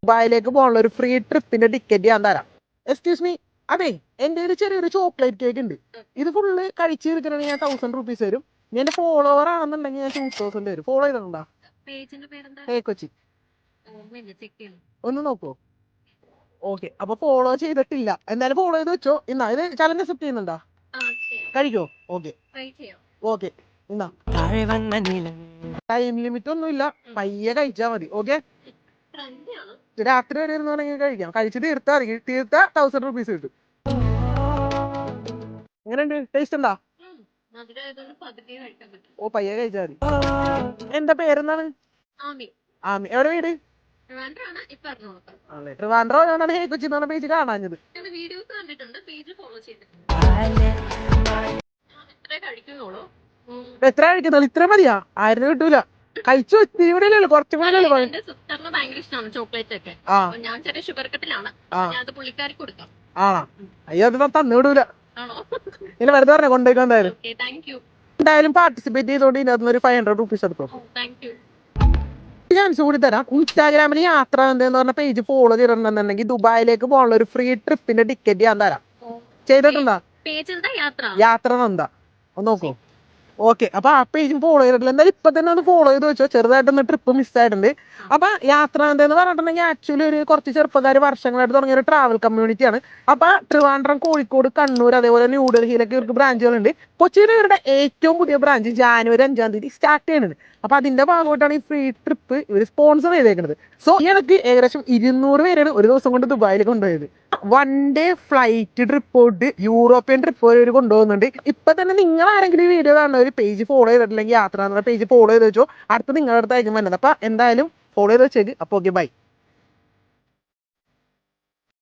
ദുബായിലേക്ക് പോകാനുള്ള ഒരു ഫ്രീ ട്രിപ്പിന്റെ ടിക്കറ്റ് ഞാൻ തരാം. എക്സ്ക്യൂസ് മീ, അതെ എന്റെ ഒരു ചെറിയൊരു ചോക്ലേറ്റ് കേക്ക് ഉണ്ട്. ഇത് ഫുള്ള് കഴിച്ചു തീർക്കണമെങ്കിൽ ഞാൻ 1000 rupees തരും. നീ എന്റെ ഫോളോവർ ആണെന്നുണ്ടെങ്കിൽ ഞാൻ 2000 തരും. ഫോളോ ചെയ്തിട്ടുണ്ടോ? ഹേ കൊച്ചി, ഒന്ന് നോക്കൂ. ഓക്കെ, അപ്പൊ ഫോളോ ചെയ്തിട്ടില്ല, എന്തായാലും ഫോളോ ചെയ്ത് വെച്ചോ. ഇന്നാ ഇത് ചലഞ്ച് അക്സെപ്റ്റ് ചെയ്യുന്നുണ്ടോ? കഴിക്കോ? ഓക്കെ ഓക്കെ, ഇന്നാ ടൈം ലിമിറ്റ് ഒന്നുമില്ല, പയ്യെ കഴിച്ചാ മതി. ഓക്കെ, രാത്രി വരെ ഇരുന്നാണെങ്കിൽ കഴിക്കാം. കഴിച്ച് തീർത്താ 1000 rupees കിട്ടും. എങ്ങനെയുണ്ട്? ടേസ്റ്റ് ഉണ്ടാ? ഓ, പയ്യെ കഴിച്ചാ മതി. എന്താ പേരെന്താണ്? ആമി. എവിടെ വീട്? ട്രിവാൻഡ്രം. ഹേ കൊച്ചി എന്ന് പറഞ്ഞ പേജ് കാണാഞ്ഞത്. എത്ര കഴിക്കുന്നുള്ളൂ? ഇത്ര മതിയാ? 1000 കിട്ടൂല. കഴിച്ചു ഒത്തിരി കൂടെ അല്ലേ, കുറച്ചും കൂടെ അല്ലേ? അയ്യോ, അത് തന്നു വിടൂല. ഇല്ല, വെറുതെ പറഞ്ഞ കൊണ്ടുപോയിക്കോ. എന്തായാലും പാർട്ടിസിപ്പേറ്റ് ചെയ്തോണ്ട് ഇതിനകത്ത് ഒരു 500 rupees എടുത്തോ. ചാൻസ് കൂടി തരാം. ഇൻസ്റ്റാഗ്രാമിൽ യാത്ര എന്ന് പറഞ്ഞ പേജ് ഫോളോ ചെയ്തിട്ടുണ്ടെന്നുണ്ടെങ്കിൽ ദുബായിലേക്ക് പോകാനുള്ള ഒരു ഫ്രീ ട്രിപ്പിന്റെ ടിക്കറ്റ് ഞാൻ തരാം. ചെയ്തിട്ടുണ്ടോ? യാത്ര എന്താ ഒന്ന് നോക്കൂ. ഓക്കെ, അപ്പൊ ആ പേജും ഫോളോ ചെയ്തിട്ടില്ല. എന്തായാലും ഇപ്പൊ തന്നെ ഒന്ന് ഫോളോ ചെയ്ത് വെച്ചോ. ചെറുതായിട്ടൊന്ന് ട്രിപ്പ് മിസ്സായിട്ടുണ്ട്. അപ്പൊ യാത്ര എന്ന് പറഞ്ഞിട്ടുണ്ടെങ്കിൽ ആക്ച്വലി ഒരു കുറച്ച് ചെറുപ്പക്കാർ വർഷങ്ങളായിട്ട് തുടങ്ങിയ ഒരു ട്രാവൽ കമ്മ്യൂണിറ്റിയാണ്. അപ്പൊ ട്രിവാൻഡ്രം, കോഴിക്കോട്, കണ്ണൂർ, അതേപോലെ ന്യൂഡൽഹിയിലൊക്കെ ഇവർക്ക് ബ്രാഞ്ചുകളുണ്ട്. കൊച്ചിയിൽ ഇവരുടെ ഏറ്റവും പുതിയ ബ്രാഞ്ച് January 5 സ്റ്റാർട്ട് ചെയ്യുന്നുണ്ട്. അപ്പൊ അതിന്റെ ഭാഗമായിട്ടാണ് ഈ ഫ്രീ ട്രിപ്പ് ഇവർ സ്പോൺസർ ചെയ്തേക്കുന്നത്. സോ ഈ ഇടയ്ക്ക് ഏകദേശം 200 പേരാണ് ഒരു ദിവസം കൊണ്ട് ദുബായിൽ കൊണ്ടുപോയത്. 1 day ഫ്ലൈറ്റ് ട്രിപ്പ് പോയിട്ട് യൂറോപ്യൻ ട്രിപ്പ് വരെ കൊണ്ടുപോകുന്നുണ്ട്. ഇപ്പൊ തന്നെ നിങ്ങൾ ആരെങ്കിലും ഈ വീഡിയോ കാണുന്ന ഒരു പേജ് ഫോളോ ചെയ്തിട്ടില്ലെങ്കിൽ യാത്ര എന്ന പേജ് ഫോളോ ചെയ്ത് വെച്ചോ. അടുത്ത് നിങ്ങളുടെ അടുത്തായിരിക്കും വരുന്നത്. അപ്പൊ എന്തായാലും ഫോളോ ചെയ്ത് വെച്ചേക്ക്. അപ്പൊ ഓക്കെ, ബൈ.